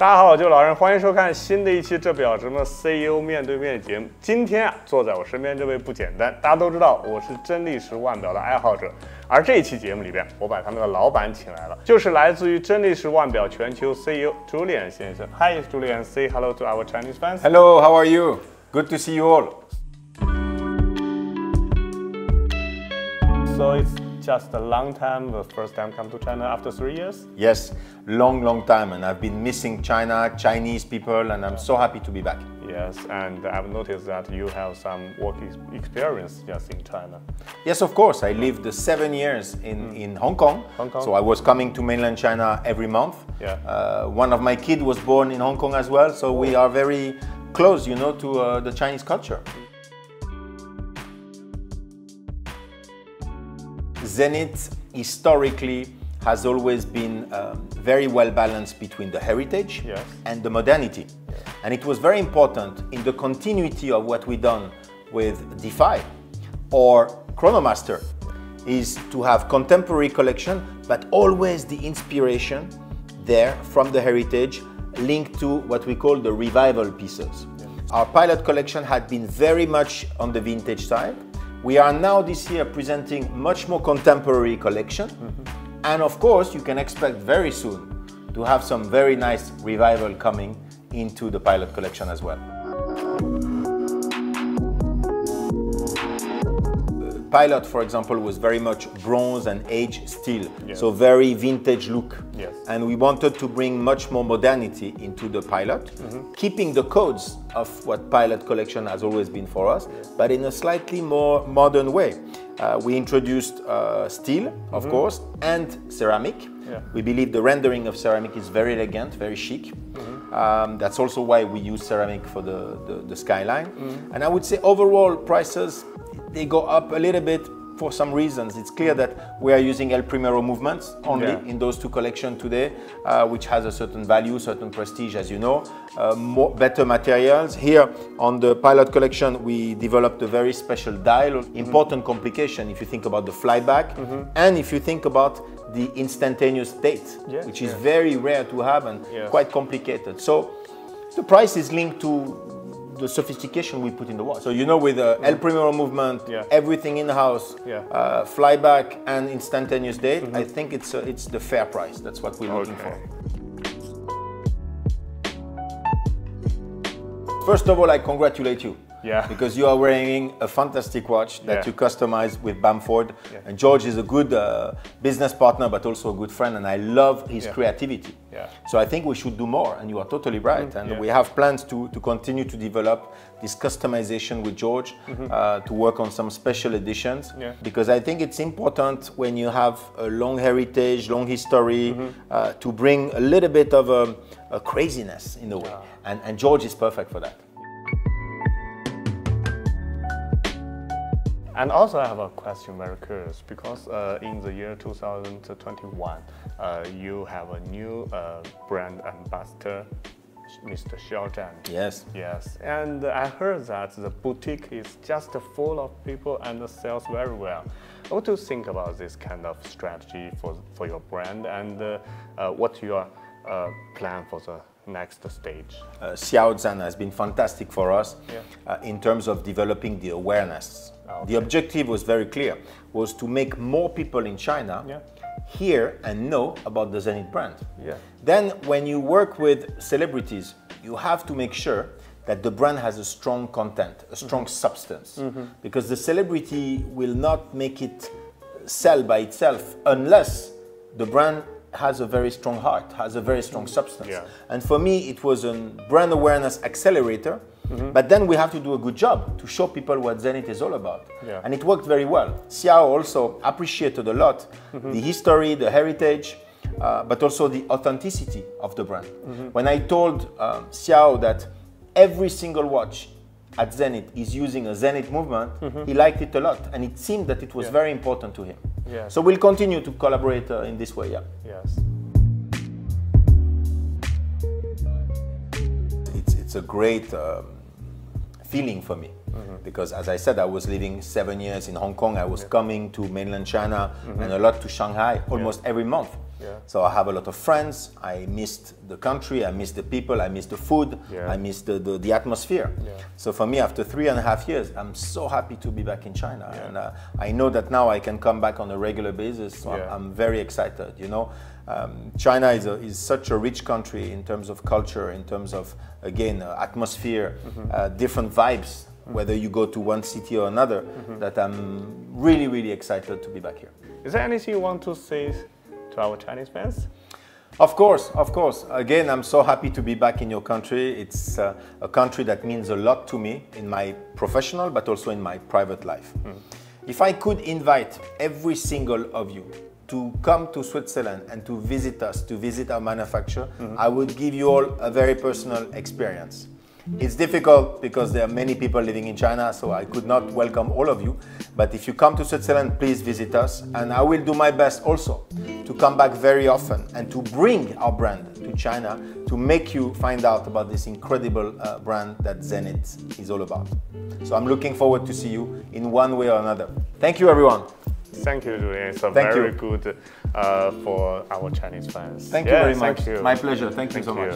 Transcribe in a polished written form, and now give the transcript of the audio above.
大家好，我就是老任，欢迎收看新的一期这表什么 CEO 面对面节目。今天啊，坐在我身边这位不简单，大家都知道我是真力时腕表的爱好者，而这一期节目里边，我把他们的老板请来了，就是来自于真力时腕表全球 CEO Julian 先生。Hi Julian, say hello to our Chinese fans. Hello, how are you? Good to see you all. So it's just a long time, the first time come to China after 3 years? Yes, long time, and I've been missing China, Chinese people, and I'm so happy to be back. Yes, and I've noticed that you have some work experience just in China. Yes, of course. I lived 7 years in Hong Kong. So I was coming to mainland China every month. Yeah. One of my kids was born in Hong Kong as well, so we are very close, you know, to the Chinese culture. Zenith historically has always been very well balanced between the heritage and the modernity. And it was very important in the continuity of what we've done with Defy or Chronomaster is to have contemporary collection, but always the inspiration there from the heritage linked to what we call the revival pieces. Our pilot collection had been very much on the vintage side. We are now this year presenting much more contemporary collection. And of course, you can expect very soon to have some very nice revival coming into the pilot collection as well. Pilot, for example, was very much bronze and aged steel, so very vintage look. And we wanted to bring much more modernity into the Pilot, keeping the codes of what Pilot collection has always been for us, but in a slightly more modern way. We introduced steel, of course, and ceramic. We believe the rendering of ceramic is very elegant, very chic. That's also why we use ceramic for the skyline. And I would say overall prices, they go up a little bit for some reasons. It's clear that we are using El Primero movements only in those two collections today, which has a certain value, certain prestige, as you know. Better materials. Here on the Pilot collection, we developed a very special dial. Important complication if you think about the flyback and if you think about the instantaneous date, which is very rare to have and quite complicated. So the price is linked to the sophistication we put in the watch. So you know, with El Primero movement, everything in-house, flyback and instantaneous date, I think it's the fair price. That's what we're looking for. First of all, I congratulate you. Because you are wearing a fantastic watch that you customized with Bamford. And George is a good business partner, but also a good friend, and I love his creativity. So I think we should do more, and you are totally right. And we have plans to continue to develop this customization with George, to work on some special editions, because I think it's important when you have a long heritage, long history, to bring a little bit of a craziness in a way. And George is perfect for that. And also I have a question, very curious, because in the year 2021, you have a new brand ambassador, Mr. Xiao Zhan. Yes. And I heard that the boutique is just full of people and sells very well. What do you think about this kind of strategy for your brand, and what's your plan for the next stage? Xiao Zhan has been fantastic for us in terms of developing the awareness. The objective was very clear, was to make more people in China hear and know about the Zenith brand. Then when you work with celebrities, you have to make sure that the brand has a strong content, a strong substance, because the celebrity will not make it sell by itself unless the brand has a very strong heart, has a very strong substance. And for me, it was a brand awareness accelerator, but then we have to do a good job to show people what Zenith is all about. And it worked very well. Xiao also appreciated a lot the history, the heritage, but also the authenticity of the brand. When I told Xiao that every single watch at Zenith is using a Zenith movement, he liked it a lot, and it seemed that it was very important to him. So we'll continue to collaborate in this way. It's a great feeling for me, because as I said, I was living 7 years in Hong Kong. I was coming to mainland China and a lot to Shanghai almost every month. Yeah. So I have a lot of friends. I missed the country. I missed the people. I missed the food. Yeah. I missed the atmosphere. Yeah. So for me, after 3.5 years, I'm so happy to be back in China. Yeah. And I know that now I can come back on a regular basis. So yeah. I'm very excited. You know, China is such a rich country in terms of culture, in terms of, again, atmosphere, different vibes. Whether you go to one city or another, that I'm really, really excited to be back here. Is there anything you want to say to our Chinese fans? Of course, of course. Again, I'm so happy to be back in your country. It's a country that means a lot to me in my professional, but also in my private life. If I could invite every single of you to come to Switzerland and to visit us, to visit our manufacturer, I would give you all a very personal experience. It's difficult because there are many people living in China, so I could not welcome all of you. But if you come to Switzerland, please visit us. And I will do my best also to come back very often and to bring our brand to China to make you find out about this incredible brand that Zenith is all about. So I'm looking forward to see you in one way or another. Thank you, everyone. Thank you, Julian. It's very good for our Chinese fans. Thank you very much. My pleasure. Thank you so much.